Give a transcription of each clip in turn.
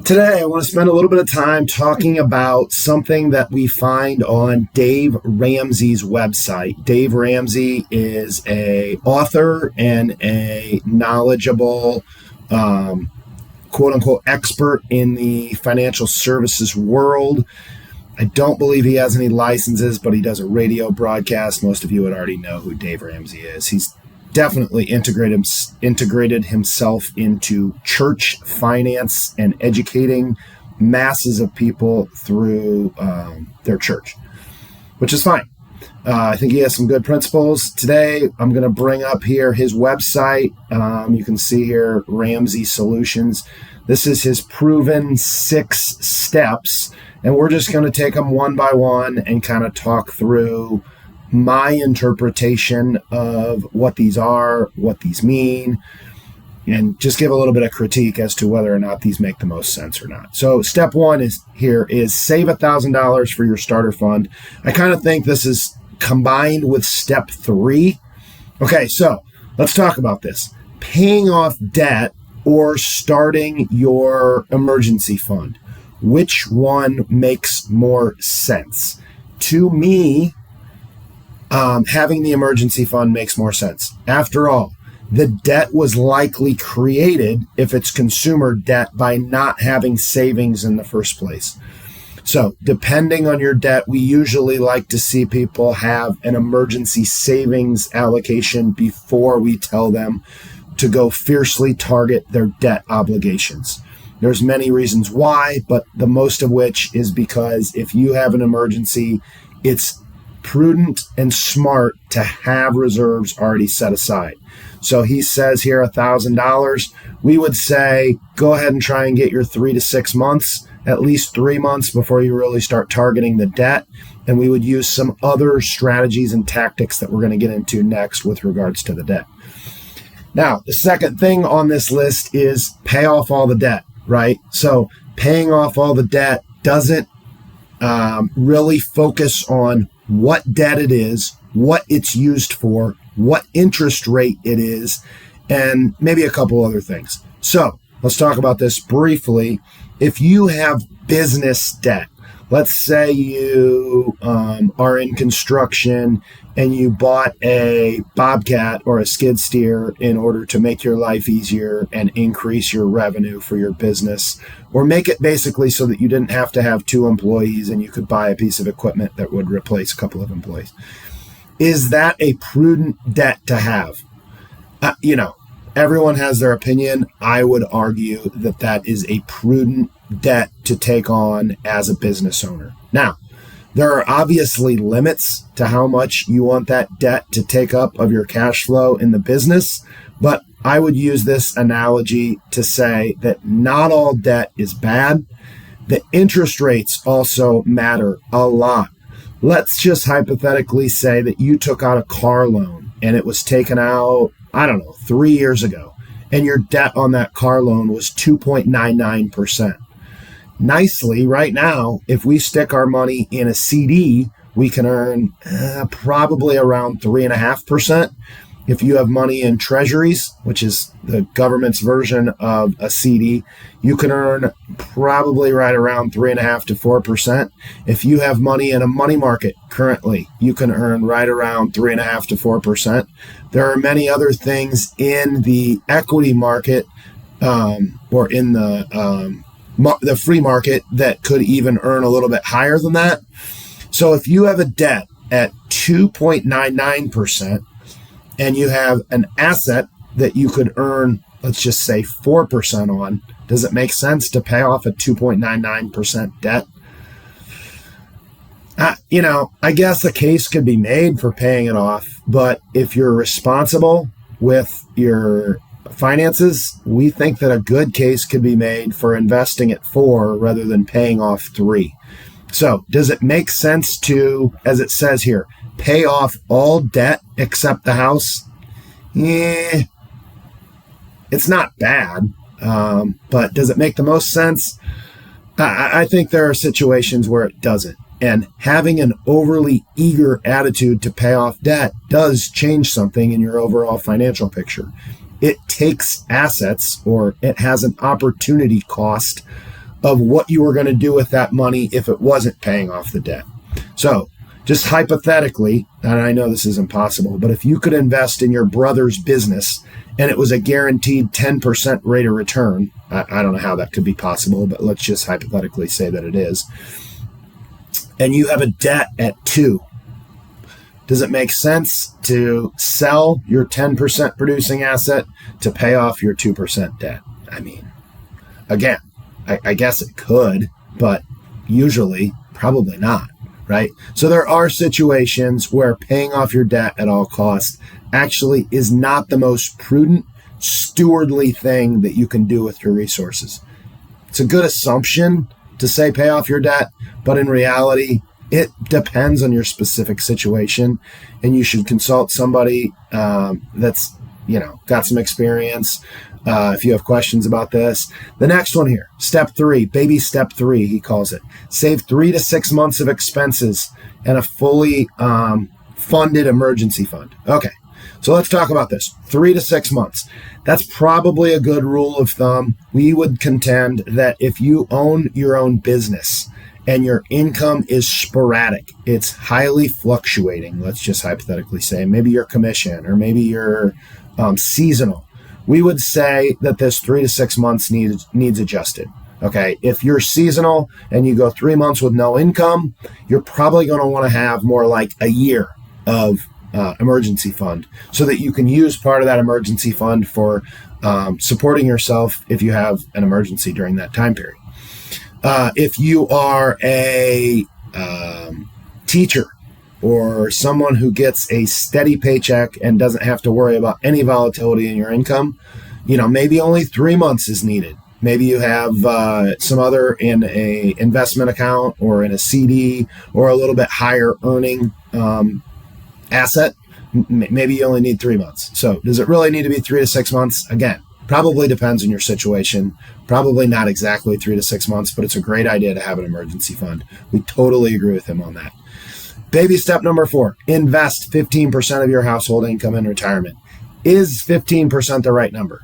Today, I want to spend a little bit of time talking about something that we find on Dave Ramsey's website. Dave Ramsey is an author and a knowledgeable, quote-unquote, expert in the financial services world. I don't believe he has any licenses, but he does a radio broadcast. Most of you would already know who Dave Ramsey is. He's definitely integrated himself into church finance and educating masses of people through their church, which is fine. I think he has some good principles. Today, I'm going to bring up here his website. You can see here, Ramsey Solutions. This is his proven 6 steps, and we're just going to take them one by one and kind of talk through my interpretation of what these are, what these mean, and just give a little bit of critique as to whether or not these make the most sense or not. So step 1 is save $1,000 for your starter fund. I kind of think this is combined with step 3. Okay, so let's talk about this. Paying off debt or starting your emergency fund. Which one makes more sense? To me, having the emergency fund makes more sense. After all, the debt was likely created, if it's consumer debt, by not having savings in the first place. So depending on your debt, we usually like to see people have an emergency savings allocation before we tell them to go fiercely target their debt obligations. There's many reasons why, but the most of which is because if you have an emergency, it's prudent and smart to have reserves already set aside. So he says here $1,000. We would say go ahead and try and get your 3 to 6 months, at least 3 months before you really start targeting the debt. And we would use some other strategies and tactics that we're going to get into next with regards to the debt. Now, the second thing on this list is pay off all the debt, right? So paying off all the debt doesn't really focus on what debt it is, what it's used for, what interest rate it is, and maybe a couple other things. So let's talk about this briefly. If you have business debt, let's say you are in construction and you bought a Bobcat or a skid steer in order to make your life easier and increase your revenue for your business, or make it basically so that you didn't have to have 2 employees and you could buy a piece of equipment that would replace a couple of employees. Is that a prudent debt to have? Everyone has their opinion. I would argue that that is a prudent debt to take on as a business owner. Now, there are obviously limits to how much you want that debt to take up of your cash flow in the business, but I would use this analogy to say that not all debt is bad. The interest rates also matter a lot. Let's just hypothetically say that you took out a car loan and it was taken out, 3 years ago, and your debt on that car loan was 2.99%. Nicely, right now, if we stick our money in a CD, we can earn probably around 3.5%. If you have money in treasuries, which is the government's version of a CD, you can earn probably right around 3.5% to 4%. If you have money in a money market currently, you can earn right around 3.5% to 4%. There are many other things in the equity market or in the free market that could even earn a little bit higher than that. So if you have a debt at 2.99%, and you have an asset that you could earn, let's just say 4% on, does it make sense to pay off a 2.99% debt? I guess a case could be made for paying it off, but if you're responsible with your finances, we think that a good case could be made for investing at 4 rather than paying off 3. So does it make sense to, as it says here, pay off all debt except the house? It's not bad, but does it make the most sense? I think there are situations where it doesn't. And having an overly eager attitude to pay off debt does change something in your overall financial picture. It takes assets, or it has an opportunity cost of what you were going to do with that money if it wasn't paying off the debt. So just hypothetically, and I know this is impossible, but if you could invest in your brother's business and it was a guaranteed 10% rate of return, I don't know how that could be possible, but let's just hypothetically say that it is, and you have a debt at 2, does it make sense to sell your 10% producing asset to pay off your 2% debt? I mean, again, I guess it could, but usually probably not, right? So there are situations where paying off your debt at all costs actually is not the most prudent, stewardly thing that you can do with your resources. It's a good assumption to say pay off your debt, but in reality, it depends on your specific situation, and you should consult somebody that's, got some experience if you have questions about this. The next one here, step 3, baby step 3, he calls it. Save 3 to 6 months of expenses and a fully funded emergency fund. Okay, so let's talk about this. 3 to 6 months. That's probably a good rule of thumb. We would contend that if you own your own business and your income is sporadic, it's highly fluctuating, let's just hypothetically say, maybe your commission or maybe you're seasonal, we would say that this 3 to 6 months needs adjusted. Okay, if you're seasonal and you go 3 months with no income, you're probably going to want to have more like a year of emergency fund so that you can use part of that emergency fund for supporting yourself if you have an emergency during that time period. If you are a teacher or someone who gets a steady paycheck and doesn't have to worry about any volatility in your income, maybe only 3 months is needed. Maybe you have some other in a investment account or in a CD or a little bit higher earning asset. Maybe you only need 3 months. So does it really need to be 3 to 6 months? Again, probably depends on your situation. Probably not exactly 3 to 6 months, but it's a great idea to have an emergency fund. We totally agree with him on that. Baby step number 4, invest 15% of your household income in retirement. Is 15% the right number?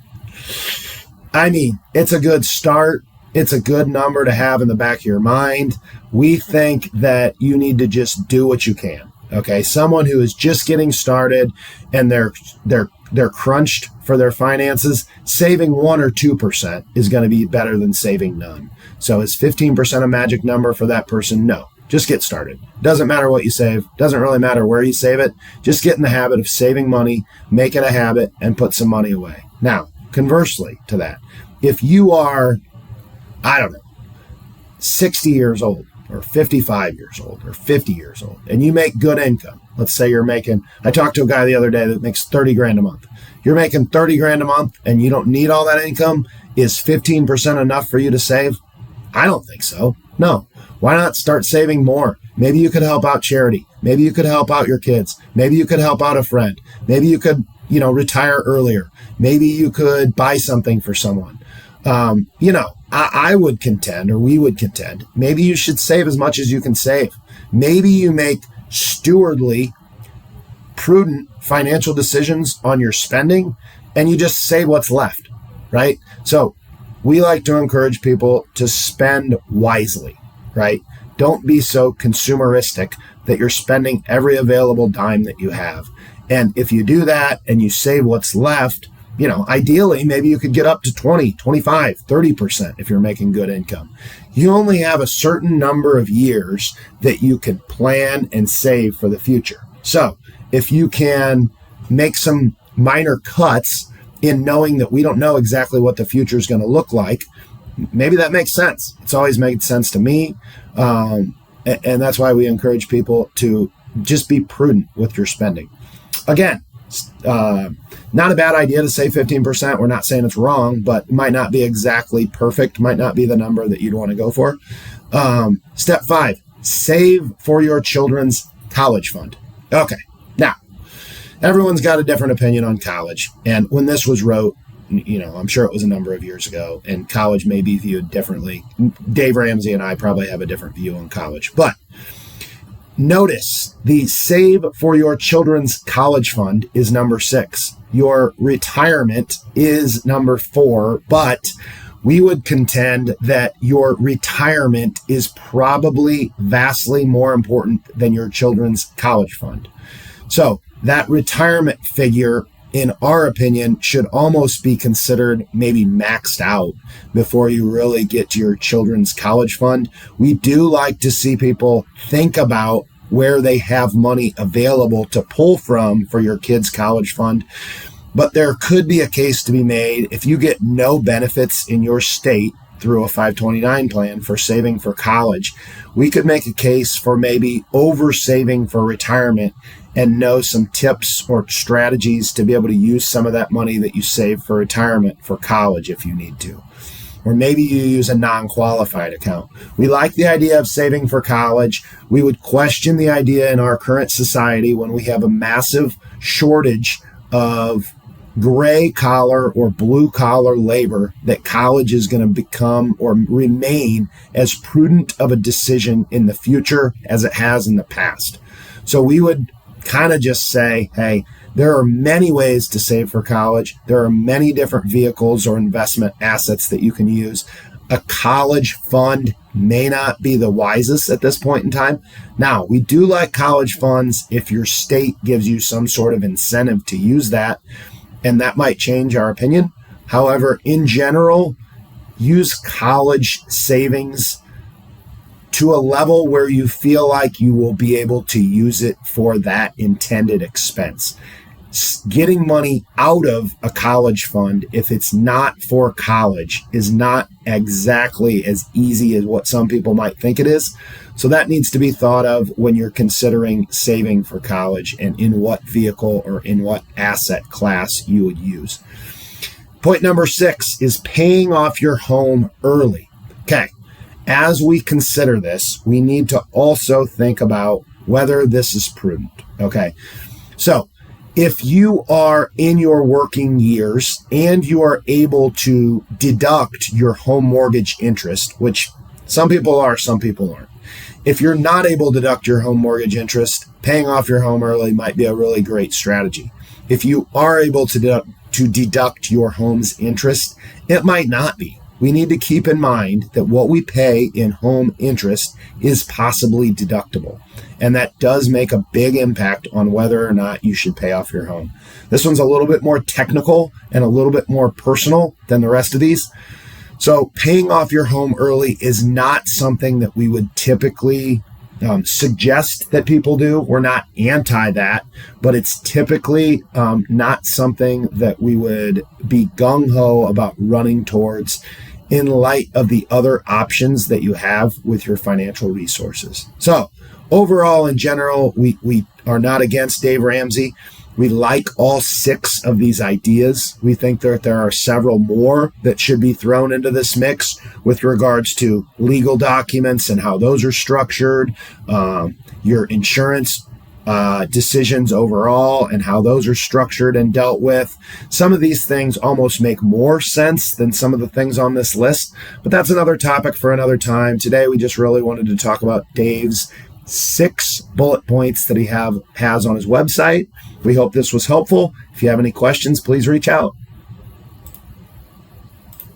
I mean, it's a good start. It's a good number to have in the back of your mind. We think that you need to just do what you can. Okay, someone who is just getting started and they're crunched for their finances, saving 1 or 2% is going to be better than saving none. So is 15% a magic number for that person? No. Just get started. Doesn't matter what you save. Doesn't really matter where you save it. Just get in the habit of saving money, make it a habit, and put some money away. Now, conversely to that, if you are, 60 years old or 55 years old or 50 years old, and you make good income, let's say I talked to a guy the other day that makes 30 grand a month. You're making 30 grand a month and you don't need all that income. Is 15% enough for you to save? I don't think so. No. Why not start saving more? Maybe you could help out charity. Maybe you could help out your kids. Maybe you could help out a friend. Maybe you could, retire earlier. Maybe you could buy something for someone. I would contend, or we would contend, maybe you should save as much as you can save. Maybe you make stewardly, prudent financial decisions on your spending and you just save what's left, right? So we like to encourage people to spend wisely, right? Don't be so consumeristic that you're spending every available dime that you have. And if you do that and you save what's left, ideally, maybe you could get up to 20, 25, 30% if you're making good income. You only have a certain number of years that you can plan and save for the future. So if you can make some minor cuts in knowing that we don't know exactly what the future is going to look like, maybe that makes sense. It's always made sense to me. And that's why we encourage people to just be prudent with your spending. Again, not a bad idea to save 15%. We're not saying it's wrong, but it might not be exactly perfect, might not be the number that you'd want to go for. Step 5, save for your children's college fund. Okay, now, everyone's got a different opinion on college. And when this was wrote, I'm sure it was a number of years ago, and college may be viewed differently. Dave Ramsey and I probably have a different view on college. But notice the save for your children's college fund is number 6. Your retirement is number 4. But we would contend that your retirement is probably vastly more important than your children's college fund. So that retirement figure, in our opinion, should almost be considered maybe maxed out before you really get to your children's college fund. We do like to see people think about where they have money available to pull from for your kids' college fund. But there could be a case to be made if you get no benefits in your state through a 529 plan for saving for college. We could make a case for maybe over saving for retirement and know some tips or strategies to be able to use some of that money that you save for retirement for college if you need to. Or maybe you use a non-qualified account. We like the idea of saving for college. We would question the idea in our current society when we have a massive shortage of gray collar or blue collar labor that college is going to become or remain as prudent of a decision in the future as it has in the past. So we would kind of just say, hey, there are many ways to save for college. There are many different vehicles or investment assets that you can use. A college fund may not be the wisest at this point in time. Now, we do like college funds if your state gives you some sort of incentive to use that, and that might change our opinion. However, in general, use college savings to a level where you feel like you will be able to use it for that intended expense. Getting money out of a college fund, if it's not for college, is not exactly as easy as what some people might think it is. So that needs to be thought of when you're considering saving for college and in what vehicle or in what asset class you would use. Point number 6 is paying off your home early. Okay. As we consider this, we need to also think about whether this is prudent. Okay. So if you are in your working years and you are able to deduct your home mortgage interest, which some people are, some people aren't. If you're not able to deduct your home mortgage interest, paying off your home early might be a really great strategy. If you are able to deduct your home's interest, it might not be. We need to keep in mind that what we pay in home interest is possibly deductible. And that does make a big impact on whether or not you should pay off your home. This one's a little bit more technical and a little bit more personal than the rest of these. So paying off your home early is not something that we would typically suggest that people do. We're not anti that, but it's typically not something that we would be gung-ho about running towards in light of the other options that you have with your financial resources. So overall, in general, we are not against Dave Ramsey. We like all 6 of these ideas. We think that there are several more that should be thrown into this mix with regards to legal documents and how those are structured, your insurance decisions overall and how those are structured and dealt with. Some of these things almost make more sense than some of the things on this list, but that's another topic for another time. Today, we just really wanted to talk about Dave's 6 bullet points that he has on his website. We hope this was helpful. If you have any questions, please reach out.